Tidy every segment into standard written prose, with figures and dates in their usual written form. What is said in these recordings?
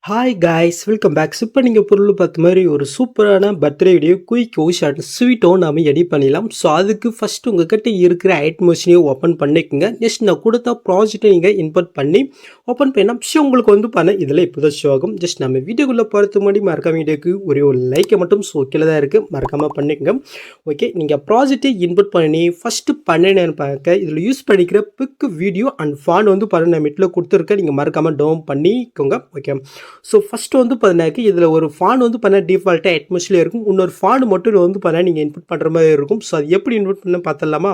Hi guys welcome back. இப்போ நீங்கள் பொருள் பார்த்த மாதிரி ஒரு சூப்பரான பர்த்டே வீடியோ குயிக்கோ ஷார்ட் ஸ்வீட்டோ நாம எடிட் பண்ணிடலாம். ஸோ அதுக்கு ஃபஸ்ட் உங்ககிட்ட இருக்கிற ஐட்மோஷனையும் ஓப்பன் பண்ணிக்கோங்க. ஜஸ்ட் நான் கொடுத்த ப்ராஜெக்டை நீங்கள் இன்புட் பண்ணி ஓப்பன் பண்ணால் உங்களுக்கு பண்ண இதில் இப்போ தான் ஷோ ஆகும். ஜஸ்ட் நம்ம வீடியோக்குள்ளே போகிறதுக்கு முன்னாடி மறக்காம வீடியோக்கு ஒரே ஒரு லைக்கை மட்டும் ஸோ கீழே தான் இருக்குது, மறக்காமல் பண்ணிக்கோங்க. ஓகே, நீங்கள் ப்ராஜெக்டை இன்புட் பண்ணி ஃபஸ்ட்டு பண்ணேன்னு பார்க்க இதில் யூஸ் பண்ணிக்கிற பிக் வீடியோ அண்ட் ஃபாண்ட் நான் மிட்டில் கொடுத்துருக்கேன். நீங்கள் மறக்காமல் டவுன் பண்ணிக்கோங்க. ஓகே, ஸோ ஃபஸ்ட்டு பார்த்தீங்கன்னாக்கா இதில் ஒரு ஃபாண்ட் டிஃபால்ட்டாக அட்மோஸ்லேயே இருக்கும். இன்னொரு ஃபாண்ட் மட்டும் நீங்கள் இன்புட் பண்ணுற மாதிரி இருக்கும். ஸோ அது எப்படி இன்புட் பண்ண பார்த்துடலாமா?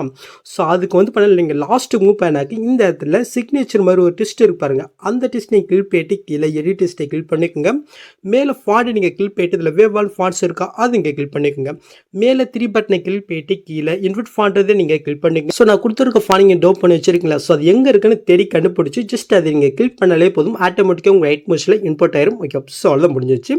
ஸோ அதுக்கு பண்ணல நீங்கள் லாஸ்ட்டு மூவ் பண்ணாக்கி இந்த இடத்துல சிக்னேச்சர் மாதிரி ஒரு டெஸ்ட் இருக்கு பாருங்க. அந்த டெஸ்ட் நீங்கள் கிளிக் பண்ணிட்டு கீழே எடிட் டெஸ்ட்டை கிளிக் பண்ணிக்கோங்க. மேலே ஃபாண்ட் நீங்கள் கிளிக் பண்ணிட்டு இதில் வேவால் ஃபாண்ட்ஸ் இருக்கா அது இங்கே கிளிக் பண்ணிக்கோங்க. மேலே 3 பட்டனை கிளிக் பண்ணிட்டு கீழே இன்புட் ஃபாண்ட்றதை நீங்கள் கிளிக் பண்ணிக்கோங்க. ஸோ நான் கொடுத்துருக்க ஃபாண்ட் நீங்கள் டவுன் பண்ணி வச்சிருக்கீங்களா? ஸோ அது எங்கே இருக்குன்னு தேடி கண்டுபிடிச்சி ஜஸ்ட் அதை நீங்கள் கிளிக் பண்ணாலே போதும், ஆட்டோமேட்டிக்காக உங்கள் ஐட்மோஸில் இன்புட் ஆயிரும். ஓகே, ஸோ அவ்வளோ முடிஞ்சிச்சு.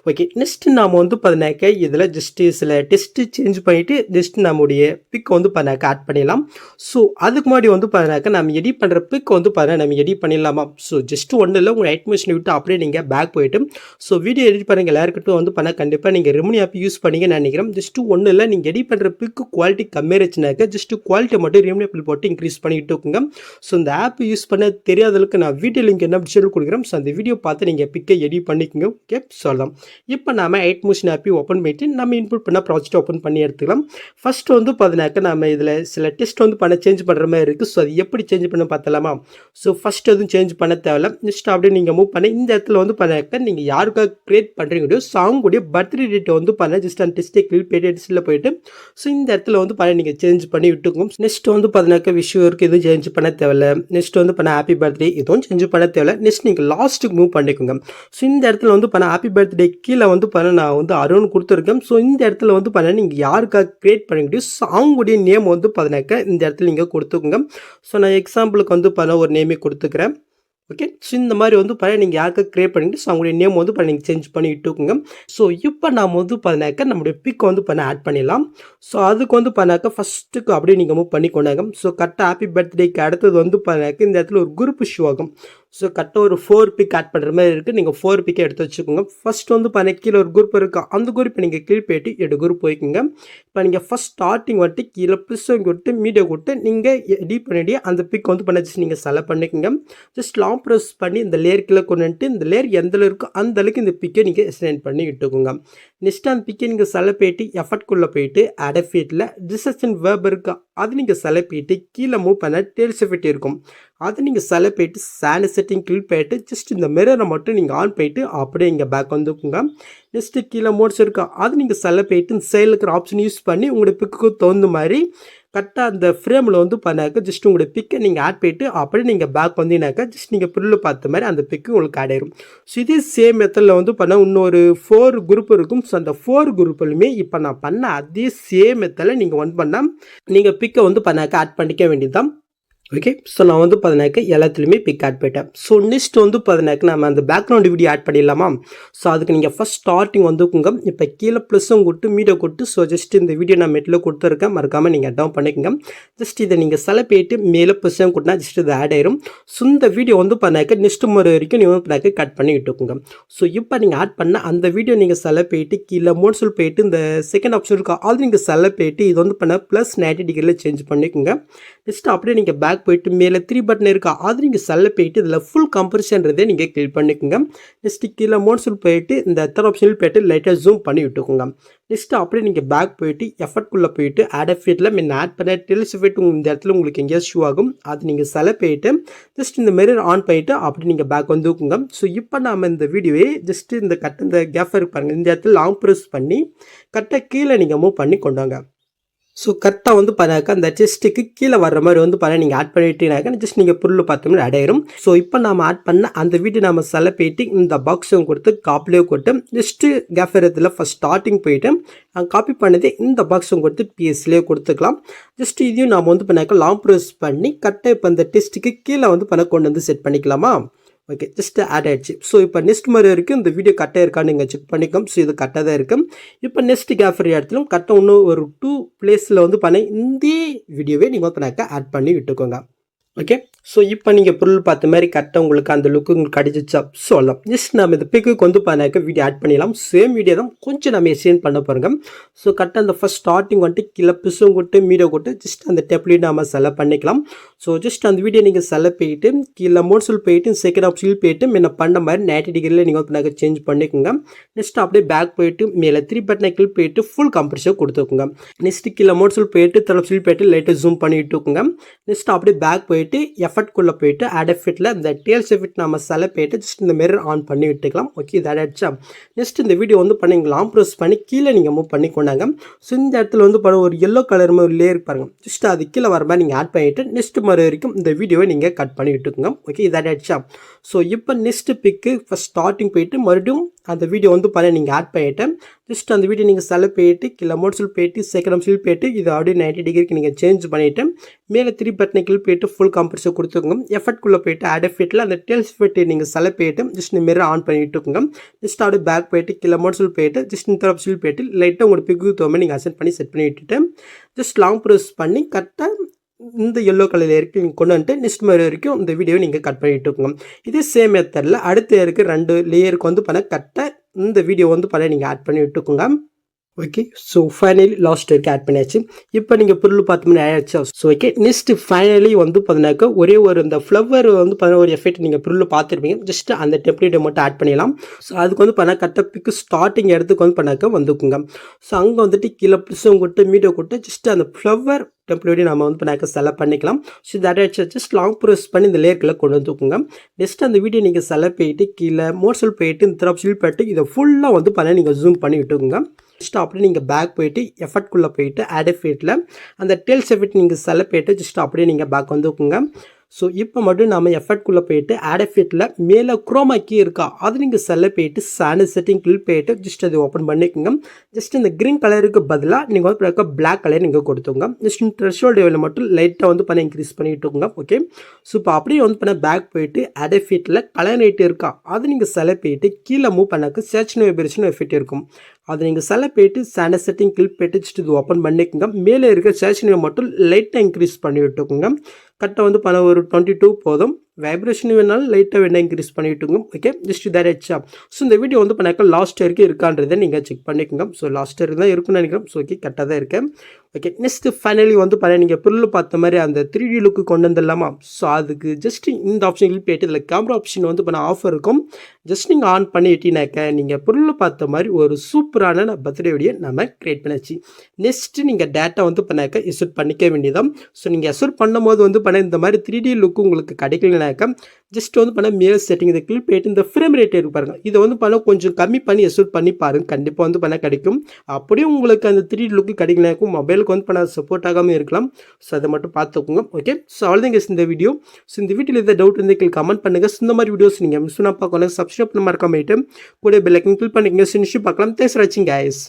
ஓகே, நெக்ஸ்ட் நாம் பார்த்தீங்கன்னாக்கா இதில் ஜஸ்ட்டு சில டெஸ்ட்டு சேஞ்ச் பண்ணிவிட்டு ஜஸ்ட் நம்முடைய பிக் பார்த்தீங்கன்னாக்கா ஆட் பண்ணிடலாம். ஸோ அதுக்கு முன்னாடி பார்த்தீங்கன்னாக்கா நம்ம எடிட் பண்ணுற பிக் பார்த்தீங்கன்னா நம்ம எடிட் பண்ணிடலாமா? ஸோ ஜஸ்ட் ஒன்றும் இல்லை, உங்கள் ஐட்மோஷனை விட்டு அப்படியே நீங்கள் பேக் போயிட்டு ஸோ வீடியோ எடிட் பண்ணுங்க எல்லாருக்கிட்டும் பண்ண கண்டிப்பாக நீங்கள் ரெமினி ஆப் யூஸ் பண்ணிங்க நான் நினைக்கிறேன். ஜஸ்ட்டு ஒன்றும் இல்லை, நீங்கள் எடிட் பண்ணுற பிக்கு குவாலிட்டி கம்மியாக இருந்துச்சுனாக்கா ஜஸ்ட்டு குவாலிட்டி மட்டும் ரெமினி ஆப்பில் போட்டு இன்க்ரீஸ் பண்ணிக்கிட்டு இருக்குங்க. ஸோ இந்த ஆப் யூஸ் பண்ண தெரியாதளவுக்கு நான் வீடியோ லிங்க் என்ன சொல்லி கொடுக்குறேன். ஸோ அந்த வீடியோ பார்த்து நீங்கள் பிக்கை எடிட் பண்ணிக்கோங்க. ஓகே, சொல்லலாம். இப்போ நாம ஐட்மோஷன் ஆப்பி ஓப்பன் பண்ணிட்டு நம்ம இன்புட் பண்ண ப்ராஜெக்ட் ஓப்பன் பண்ணி எடுத்துக்கலாம். ஃபர்ஸ்ட் பார்த்தீங்கன்னாக்கா நம்ம இதில் சில டெஸ்ட் பண்ண சேஞ்ச் பண்ணுற மாதிரி இருக்குது. ஸோ அது எப்படி சேஞ்ச் பண்ண பார்த்தலாமா? ஸோ ஃபர்ஸ்ட் எதுவும் சேஞ்ச் பண்ண தேவையில்ல. நெக்ஸ்ட் அப்படியே நீங்கள் மூவ் பண்ணி இந்த இடத்துல பார்த்தீங்கன்னாக்கா நீங்கள் யாருக்காக கிரியேட் பண்ணுறீங்களோ சாங்குடைய பர்த்டே டேட்டை பண்ண ஜஸ்ட் அந்த டெஸ்ட்டை கிளிக் பண்ணி டெஸ்ட்டில் போயிட்டு ஸோ இந்த இடத்துல பண்ண நீங்கள் சேஞ்ச் பண்ணி விட்டுக்கோங்க. நெக்ஸ்ட் பார்த்தீங்கன்னாக்கா விஷயம் இருக்குது, எதுவும் சேஞ்ச் பண்ண தேவையில்ல. நெக்ஸ்ட் பண்ண ஹாப்பி பர்த்டே எதுவும் சேஞ்ச் பண்ண தேவையில்ல. நெக்ஸ்ட் நீங்கள் லாஸ்ட்டுக்கு மூவ் பண்ணிக்கோங்க. ஸோ இந்த இடத்துல பண்ண ஹாப்பி பர்த்டே கீழே பண்ண நான் அருண் கொடுத்துருக்கேன். ஸோ இந்த இடத்துல பண்ண நீங்கள் யாருக்காக கிரியேட் பண்ணிக்கிட்டு அவங்களுடைய நேம் பார்த்தீங்கன்னாக்கா இந்த இடத்துல நீங்கள் கொடுத்துக்கோங்க. ஸோ நான் எக்ஸாம்பிளுக்கு பண்ண ஒரு நேமே கொடுத்துக்கிறேன். ஓகே, ஸோ இந்த மாதிரி நீங்கள் யாருக்காக கிரியேட் பண்ணிட்டு ஸோ அவங்களுடைய நேம் நீங்கள் சேஞ்ச் பண்ணி விட்டுக்குங்க. ஸோ இப்போ நாம் பார்த்தீங்கன்னாக்கா நம்முடைய பிக் ஆட் பண்ணிடலாம். ஸோ அதுக்கு பண்ணாக்கா ஃபஸ்ட்டுக்கு அப்படியே நீங்கள் மூவ் பண்ணி கொண்டாங்க. ஸோ கரெக்டாக ஹாப்பி பர்த்டேக்கு அடுத்தது பார்த்தீங்கன்னாக்கா இந்த இடத்துல ஒரு குரூப் ஷோ ஆகும். ஸோ கரெக்டாக ஒரு 4 பிக் ஆட் பண்ணுற மாதிரி இருக்குது. நீங்கள் 4 பிக்கை எடுத்து வச்சுக்கோங்க. ஃபஸ்ட் கீழே ஒரு குரூப் இருக்கா, அந்த குரூப்பை நீங்கள் கிளிக் பண்ணிட்டு 8 குரூப் போய்க்குங்க. இப்போ நீங்கள் ஃபஸ்ட் ஸ்டார்டிங் கீழே ப்ளஸ் கொடுத்து மீடியா கொடுத்து நீங்கள் எடிட் பண்ணிட்டு அந்த பிக் பண்ண ஜஸ்ட் நீங்கள் செலக்ட் பண்ணிக்கோங்க. ஜஸ்ட் லாங் ப்ரெஸ் பண்ணி இந்த லேயர் கீழே கொண்டுட்டு இந்த லேயர் எந்த இருக்கோ அந்த அளவுக்கு இந்த பிக்கை நீங்கள் எக்ஸ்டெண்ட் பண்ணி விட்டுக்கோங்க. நெக்ஸ்ட் அந்த பிக்கை நீங்கள் செலக்ட் பண்ணிட்டு எஃபர்ட்குள்ளே போயிட்டு ஆட் எஃபெக்ட்டில் டிஸ்கஷன் வேர்ப் இருக்கா அது நீங்கள் செலக்ட் பண்ணிட்டு கீழே மூவ் பண்ண டேல்ஸ் எஃபெக்ட் இருக்கும் அது நீங்கள் செலக்ட் பண்ணிட்டு சாண்ட் செட்டிங் கிளிக் பண்ணிட்டு ஜஸ்ட் இந்த மிரரை மட்டும் நீங்கள் ஆன் பண்ணிட்டு அப்படியே இங்கே பேக் வந்துக்குங்க. நெக்ஸ்ட்டு கீழே மோட்ஸ் இருக்கா அது நீங்கள் செலக்ட் பண்ணிட்டு இந்த சைடில் இருக்கிற ஆப்ஷன் யூஸ் பண்ணி உங்களுடைய பிக்கு தகுந்த மாதிரி கரெக்டாக அந்த ஃப்ரேமில் பண்ணாக்க ஜஸ்ட் உங்களுடைய பிக்கை நீங்கள் ஆட் பண்ணிட்டு அப்படியே நீங்கள் பேக் வந்தீங்கன்னாக்கா ஜஸ்ட் நீங்கள் புல்லில் பார்த்த மாதிரி அந்த பிக்கு உங்களுக்கு ஆட் ஆயிரும். ஸோ இதே சேம் மெத்தடில் பண்ண இன்னொரு 4 குரூப் இருக்கும். ஸோ அந்த 4 குரூப்லையுமே இப்போ நான் பண்ண அதே சேம் மெத்தடில் நீங்கள் பண்ணால் நீங்கள் பிக்கை பண்ணாக்க ஆட் பண்ணிக்க வேண்டியதுதான். ஓகே, ஸோ நான் பார்த்தீங்கன்னாக்கா எல்லாத்துலேயுமே பிக் ஆட் பண்ணிட்டேன். ஸோ நெக்ஸ்ட் பார்த்தீங்கன்னாக்கா நம்ம அந்த பேக்ரவுண்ட் வீடியோ ஆட் பண்ணிடலாமா? ஸோ அதுக்கு நீங்கள் ஃபஸ்ட் ஸ்டார்டிங் வந்துக்குங்க. இப்போ கீழே ப்ளஸ்ஸும் கொடுத்து மீடியோ கொடுத்து ஸோ ஜஸ்ட் இந்த வீடியோ நான் மெட்டில் கொடுத்துருக்கேன், மறக்காமல் நீங்கள் டவுன் பண்ணிக்கோங்க. ஜஸ்ட் இதை நீங்கள் செலக்ட் பண்ணிட்டு மேலே ப்ளஸ்ஸும் கொடுத்தா ஜஸ்ட் இது ஆட் ஆயிரும். ஸோ இந்த வீடியோ பார்த்தீங்கன்னாக்கா நெக்ஸ்ட் முறை வரைக்கும் நீங்கள் பண்ணாக்க கட் பண்ணி விட்டுக்குங்க. ஸோ இப்போ நீங்கள் ஆட் பண்ண அந்த வீடியோ நீங்கள் செலக்ட் பண்ணிட்டு கீழே மோட்ஸில் போயிட்டு இந்த செகண்ட் ஆப்ஷன் இருக்கா அது நீங்கள் செலக்ட் பண்ணிட்டு இது பண்ண ப்ளஸ் 90 டிகிரியில் சேஞ்ச் பண்ணிக்கோங்க. நெக்ஸ்ட் அப்படியே நீங்கள் பேக் போயிட்டு மேலே 3 பட்டன் இருக்கா அது நீங்கள் செலக்ட் போயிட்டு இதில் ஃபுல் கம்ப்ரெஷன்றதை நீங்கள் கிளிக் பண்ணிக்கோங்க. நெக்ஸ்ட்டு கீழே மோட்ஸில் போயிட்டு இந்த தேர்ட் ஆப்ஷனில் போயிட்டு லைட்டாக ஜூம் பண்ணி விட்டுக்கோங்க. நெக்ஸ்ட்டு அப்படியே நீங்கள் பேக் போயிட்டு எஃபர்ட்குள்ளே போயிட்டு ஆட் எஃபெக்ட்டில் மீன் ஆட் பண்ண டெல்ஸ் எஃபெக்ட் இந்த இடத்துல உங்களுக்கு எங்கேயாவது ஷூ ஆகும் அது நீங்கள் செலக்ட் போயிட்டு ஜஸ்ட் இந்த மிரர் ஆன் பண்ணிவிட்டு அப்படி நீங்கள் பேக் வந்துக்குங்க. ஸோ இப்போ நாம் இந்த வீடியோவே ஜஸ்ட்டு இந்த இந்த கேஃபர் இருப்பாங்க இந்த இடத்துல லாங் ப்ரெஸ் பண்ணி கரெக்டாக கீழே நீங்கள் மூவ் பண்ணி கொண்டாங்க. ஸோ கரெக்டாக பண்ணாக்கா அந்த செஸ்ட்டுக்கு கீழே வர்ற மாதிரி பண்ண நீங்கள் ஆட் பண்ணிட்டீங்கன்னாக்கா ஜஸ்ட் நீங்கள் பொருள் பார்த்தோம்னா ஆட் ஆயிரும். ஸோ இப்போ நாம் ஆட் பண்ண அந்த வீடியோ நம்ம செலக்ட் பண்ணிட்டு இந்த பாக்ஸும் கொடுத்து காப்பிலேயே கொடுத்து ஜஸ்ட்டு கேஃபரத்தில் ஃபஸ்ட் ஸ்டார்டிங் போயிட்டு காப்பி பண்ணதே இந்த பாக்ஸும் கொடுத்து பிஎஸ்லேயே கொடுத்துக்கலாம். ஜஸ்ட் இதையும் நாம் பண்ணாக்கா லாங் ப்ரெஸ் பண்ணி கரெக்டாக இப்போ அந்த டெஸ்ட்டுக்கு கீழே பண்ண கொண்டு வந்து செட் பண்ணிக்கலாமா? ஓகே, ஜஸ்ட் ஆட் ஆகிடுச்சு. ஸோ இப்போ நெக்ஸ்ட் மாதிரி இருக்குது இந்த வீடியோ கரெக்டாக இருக்கான்னு நீங்கள் செக் பண்ணிக்கோம். ஸோ இது கரெக்டாக தான் இருக்கும். இப்போ நெக்ஸ்ட் கேஃபரி இடத்துலையும் கரெக்டாக இன்னும் ஒரு 2 பிளேஸில் பண்ண இந்த வீடியோவே நீங்கள் பண்ணாக்க ஆட் பண்ணி விட்டுக்கோங்க. ஓகே. ஸோ இப்போ நீங்கள் பொருள் பார்த்த மாதிரி கரெக்டாக உங்களுக்கு அந்த லுக்கு உங்களுக்கு கிடைச்சிச்சா சொல்லலாம். ஜஸ்ட் நம்ம இந்த பிக்குக்கு வந்து பண்ணாக்க வீடியோ ஆட் பண்ணிடலாம். சேம் வீடியோ தான் கொஞ்சம் நம்ம எக்ஸ்சேஞ்ச் பண்ண போகிறோங்க. ஸோ கரெக்டாக அந்த ஃபஸ்ட் ஸ்டார்டிங் வந்துட்டு கீழே பிசும் கொட்டு மீடியோ கொட்டு ஜஸ்ட் அந்த டெப்லேயும் நம்ம செலக்ட் பண்ணிக்கலாம். ஸோ ஜஸ்ட் அந்த வீடியோ நீங்கள் செலக்ட் போயிட்டு கீழே மோட்ஸில் போயிட்டு செகண்ட் ஆப்ஷனில் போயிட்டு முன்ன பண்ண மாதிரி 90 டிகிரியில் நீங்கள் வந்து பண்ணாக்க சேஞ்ச் பண்ணிக்கோங்க. நெக்ஸ்ட் அப்படியே பேக் போயிட்டு மேலே 3 பட்டனை கிளிக் போயிட்டு ஃபுல் கம்ப்ரஷர் கொடுத்துக்கோங்க. நெக்ஸ்ட் கீழே மோட்ஸில் போயிட்டு தலப்ஸில் போயிட்டு லைட்டாக ஜூம் பண்ணிட்டுக்கோங்க. நெக்ஸ்ட் அப்படியே பேக் போயிட்டு எஃபெக்ட்குள்ளே போயிட்டு ஆட் எஃபெக்ட்டில் இந்த டேல்ஸ் எஃபெக்ட் நம்ம செலக்ட் போயிட்டு ஜஸ்ட் இந்த மிரர் ஆன் பண்ணி விட்டுக்கலாம். ஓகே, இது ஆட் ஆகிடுச்சா. நெக்ஸ்ட் இந்த வீடியோ வந்து பண்ணி லாங் ப்ரெஸ் பண்ணி கீழே நீங்கள் மூவ் பண்ணி கொண்டாங்க. ஸோ இந்த இடத்துல வந்து பண்ண ஒரு எல்லோ கலர் மாதிரி ஒரு லேயர் பாருங்கள். ஜஸ்ட் அது கீழே வர மாதிரி நீங்கள் ஆட் பண்ணிவிட்டு நெக்ஸ்ட் மாதிரி வரைக்கும் இந்த வீடியோவை நீங்கள் கட் பண்ணி விட்டுக்குங்க. ஓகே, இது ஆட் ஆகிடுச்சா. ஸோ இப்போ நெக்ஸ்ட் பிக்கு ஃபஸ்ட் ஸ்டார்டிங் போயிட்டு மறுபடியும் அந்த வீடியோ வந்து பண்ண நீங்கள் ஆட் பண்ணிவிட்டு ஜஸ்ட் அந்த வீடியோ நீங்கள் செலக்ட் போயிட்டு கீழே மோட்ஸில் போயிட்டு செகண்ட் ஆப்ஷனில் போயிட்டு இது அப்படியே 90 டிகிரிக்கு நீங்கள் சேஞ்ச் பண்ணிவிட்டு மேலே 3 பட்டனை கிளிக் போயிட்டு ஃபுல் கம்ப்ரஷர் கொடுத்துக்கோங்க. எஃபெக்ட்குள்ளே போயிட்டு ஆட் எஃபெக்ட்டில் அந்த டேல்ஸ் எஃபெக்ட் நீங்கள் செலக்ட் போயிட்டு ஜஸ்ட் இந்த மிரர் ஆன் பண்ணிட்டுக்கோங்க. ஜஸ்ட் அப்படியே பேக் போயிட்டு கீழே மோட்ஸில் போயிட்டு ஜஸ்ட் இந்த ஆப்ஷனில் போயிட்டு லைட்டாக உங்களுக்கு பிக்கு தோமை நீங்கள் அசெட் பண்ணி செட் பண்ணி விட்டுட்டு ஜஸ்ட் லாங் ப்ரெஸ் பண்ணி கரெக்டாக இந்த எல்லோ கலரில் இருக்கு நீங்கள் கொண்டு வந்துட்டு நெக்ஸ்ட் மாதிரி வரைக்கும் இந்த வீடியோவை நீங்கள் கட் பண்ணிட்டுக்கோங்க. இதே சேம் மெத்தடில் அடுத்த இருக்க 2 லேயருக்கு வந்து பண்ண கரெக்டாக இந்த வீடியோ வந்து பண்ண நீங்கள் ஆட் பண்ணி விட்டுக்கோங்க. ஓகே, ஸோ ஃபைனலி லாஸ்ட் வரைக்கும் ஆட் பண்ணியாச்சு. இப்போ நீங்கள் பொருள் பார்த்தோம்னா ஆயிடுச்சா. ஸோ ஓகே, நெக்ஸ்ட் ஃபைனலி வந்து பார்த்தீங்கன்னாக்கா ஒரே ஒரு இந்த ஃப்ளவர் வந்து பார்த்தீங்கன்னா ஒரு எஃபெக்ட் நீங்கள் பொருள் பார்த்துருப்பீங்க. ஜஸ்ட் அந்த டெம்ப்ளேட்டை மட்டும் ஆட் பண்ணிடலாம். ஸோ அதுக்கு வந்து பண்ணால் கரெக்டாக பிக்கு ஸ்டார்டிங் இடத்துக்கு வந்து பண்ணாக்க வந்துக்குங்க. ஸோ அங்கே வந்துட்டு கீழே ப்ளஸும் கொட்டு மீடியோ கொட்டு ஜஸ்ட் அந்த ஃப்ளவர் டெம்ப்ளேட்டையும் நம்ம வந்து பண்ணாக்க செலக்ட் பண்ணிக்கலாம். ஸோ தட் ஆயிடுச்சு. ஜஸ்ட் லாங் ப்ரெஸ் பண்ணி இந்த லேயர்க்குள்ளே கொண்டு வந்துக்குங்க. நெக்ஸ்ட் அந்த வீடியோ நீங்கள் செலக்ட் போயிட்டு கீழே மோட்ஸில் போயிட்டு இந்த ஆப்ஷனில் போயிட்டு இதை ஃபுல்லாக வந்து பண்ண நீங்கள் ஜூம் பண்ணி விட்டுக்குங்க. ஜஸ்ட் அப்படியே நீங்கள் பேக் போயிட்டு எஃபெக்ட்குள்ளே போயிட்டு ஆட் எஃபெக்ட்டில் அந்த டேல்ஸ் எஃபெக்ட் நீங்கள் செலக்ட் போயிட்டு ஜஸ்ட் அப்படியே நீங்கள் பேக் வந்துக்குங்க. ஸோ இப்போ மட்டும் நம்ம எஃபெக்ட்குள்ளே போயிட்டு ஆட் எஃபெக்ட்டில் மேலே குரோமா கீ இருக்கா அது நீங்கள் செலக்ட் போயிட்டு சாண்டல் செட்டிங் கிளிக் போயிட்டு ஜஸ்ட் அதை ஓப்பன் பண்ணிக்கோங்க. ஜஸ்ட் இந்த க்ரீன் கலருக்கு பதிலாக நீங்கள் வந்து பிளாக் கலர் நீங்கள் கொடுத்துங்க. ஜஸ்ட் த்ரெஷோல்டு லெவலில் மட்டும் லைட்டாக வந்து பண்ண இன்க்ரீஸ் பண்ணிட்டுங்க. ஓகே, ஸோ இப்போ அப்படியே வந்து பண்ண பேக் போயிட்டு ஆட் எஃபெக்ட்டில் கலர் லைட் இருக்கா அது நீங்கள் செலக்ட் போயிட்டு கீழே மூவ் பண்ணாக்க சர்ச் வைப்ரேஷன் எஃபெக்ட் இருக்கும். அது நீங்கள் செலக்ட் போயிட்டு சாண்டல் செட்டிங் கிளிக் போயிட்டு ஜஸ்ட் இது ஓப்பன் பண்ணிக்கோங்க. மேலே இருக்க சர்ச் மட்டும் லைட்டாக இன்க்ரீஸ் பண்ணி விட்டுக்கோங்க. கரெக்டாக வந்து பண்ண ஒரு 22 போதும். வைப்ரேஷன் வேணாலும் லைட்டாக வேணால் இன்க்ரீஸ் பண்ணிவிட்டுங்க. ஓகே, ஜஸ்ட் இதாக ஆயிடுச்சா. ஸோ இந்த வீடியோ வந்து பண்ணாக்க லாஸ்ட் வரைக்கும் இருக்கான்றதை நீங்கள் செக் பண்ணிக்கோங்க. ஸோ லாஸ்ட் வரைக்கும் தான் இருக்குன்னு நினைக்கிறேன். ஸோ ஓகே, கரெக்டாக தான் இருக்கேன். ஓகே, நெக்ஸ்ட் ஃபைனலி வந்து பண்ண நீங்கள் பொருள் பார்த்த மாதிரி அந்த 3D லுக்கு கொண்டு வந்துடலாமா. ஸோ அதுக்கு ஜஸ்ட் இந்த ஆப்ஷன் போயிட்டு இதில் கேமரா ஆப்ஷன் வந்து பண்ண ஆஃபர் இருக்கும். ஜஸ்ட் நீங்கள் ஆன் பண்ணிட்டீங்கனாக்க நீங்கள் பொருள் பார்த்த மாதிரி ஒரு சூப்பரான பர்த்டே வீடியோ நம்ம கிரியேட் பண்ணியாச்சு. நெக்ஸ்ட்டு நீங்கள் டேட்டா வந்து பண்ணாக்க எஸ்யூட் பண்ணிக்க வேண்டியதான். ஸோ நீங்கள் எஸ்யூட் பண்ணும்போது வந்து பண்ண இந்த மாதிரி 3D லுக்கு உங்களுக்கு கிடைக்கலனாக்க ஜஸ்ட் வந்து பண்ண மேல் செட்டிங் இதை கிளிக் போயிட்டு இந்த ஃப்ரேம் ரேட் இருக்கு பாருங்க. இதை வந்து பண்ண கொஞ்சம் கம்மி பண்ணி எஸ்யூட் பண்ணி பாருங்க. கண்டிப்பாக வந்து பண்ண கிடைக்கும். அப்படியே உங்களுக்கு அந்த 3D லுக்கு கிடைக்கலனாக்கும் மொபைலுக்கு வந்து பண்ண சப்போர்ட் ஆகாமல் இருக்கலாம். ஸோ அதை மட்டும் பார்த்துக்கோங்க. ஓகே, ஸோ அவ்வளோதாங்க இந்த வீடியோ. ஸோ இந்த வீடியோவில் எதாவது டவுட் இருந்தால் கமெண்ட் பண்ணுங்கள். இந்த மாதிரி வீடியோஸ் நீங்கள் மிஸ் பண்ண பார்க்கணும். சப்ஸ்கிரைப் பண்ண மறக்காம கூட பெல் ஐக்கன் கிளிக் பண்ணிக்கங்க. சினிஷு பார்க்கலாம். தேங்க்ஸ் ஃபார் வாட்சிங் கைஸ்.